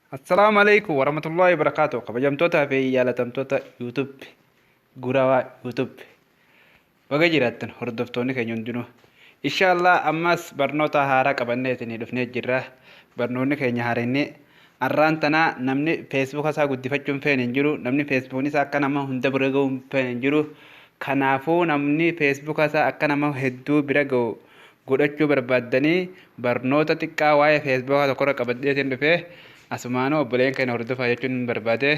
Assalamualaikum warahmatullahi wabarakatuh. Kabajamtoota fi yaalatamtoota YouTube gurawaa YouTube baga jiraattan hordoftoonni keenya hundinuu. Inshallah ammas barnoota haaraa qabannee isinii dhufnee jirra. Barnoonni keenya haarinni arraan tanaa namni Facebook isaa guddifachuun feene hin jiru. Namni Facebook isaa akka nama hunda bira ga'uun feene hin jiru. Kanaafuu namni Facebook isaa akka nama hedduu bira ga'u godhachuu barbaaddanii barnoota xiqqaa waa'ee Facebook tokkorra qabadhee isin dhufee asumaanoo obboleen keenya hordofaa jechuun barbaade.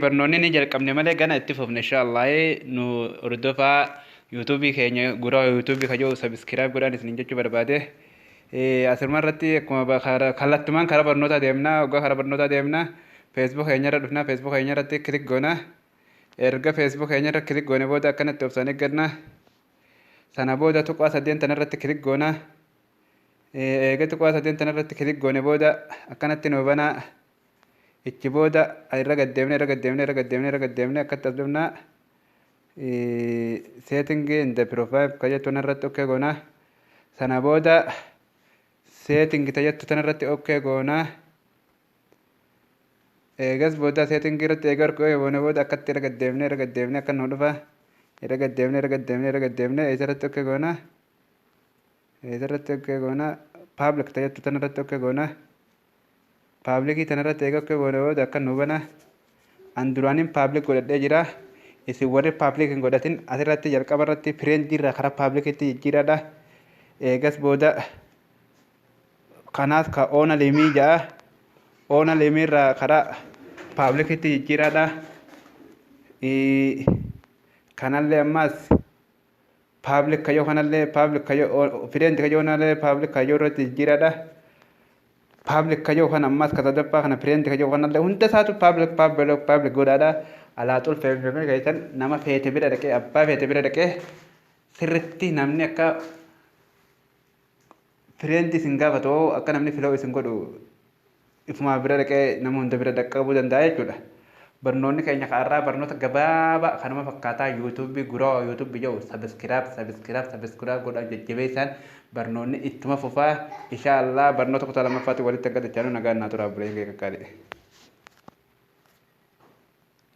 Barnoonni ni jalqabne malee gana itti fufne inshallah nu hordofaa YouTube keenya gura YouTube kajoo subscribe godhaan isin jechuu barbaade. Asirma irratti akkuma kallattumaan karaa barnootaa deemnaa waggaa karaa barnootaa deemnaa Facebook keenya irra dhufnaa Facebook keenya irratti kilik goona. Erga Facebook keenya irra kilik goone booda akkanatti obsaan eegganna. Sana booda tuqaa sadeen tana irratti kilik goona. Egaa tuqaa sadeen tana irratti kilik goone booda akkanatti nu banaa. Ichi booda irra gaddeemne akkatti as dhufnaa. Setting in the profile kajettu irratti okay goona. Sana booda setting tajattu tana irratti okay goona. Eegas booda setting irratti eegar goone booda akkatti irra gaddeemne akka nu dhufa. Irra gaddeemne isarratti okay goona. Isarratti okay goona. Public tajattu tana irratti okay goona. Public tana irratti eega okay goone booda akka nu bana. Anduraanin public godhadhee jira. Isin warri public hin godhatin asirratti jalqaba irratti friend irraa karaa public itti jijjiiradha. Eegas booda kanaas ka oona limii ja'a. Oona limii irraa karaa public itti jijjiiradha. Kanallee ammas public kayyoo kanallee public kayyoo friend kayyoo kanallee public kayyoo irratti jijjiiradha. Public kayyoo kana ammas kasadaffaa kana friend kayyoo kanallee hunda isaatu public godhaadha. Alaaxul fe'amee keessan nama feete bira dhaqee abbaa feete bira dhaqee sirritti namni akka friend isin gaafatu akka namni filoo isin godhu ifuma bira dhaqee nama hunda bira dhaqqabuu danda'a jechuudha. Barnoonni keenya kaarraa barnoota gabaabaa kanuma fakkaataa YouTube guroo YouTube yoo subscribe godhaa jajjabeessan barnoonni ittuma fufaa inshallah barnoota kutaa lammaffaatti walitti agarra nagaan naa tura bulee qaqqaale.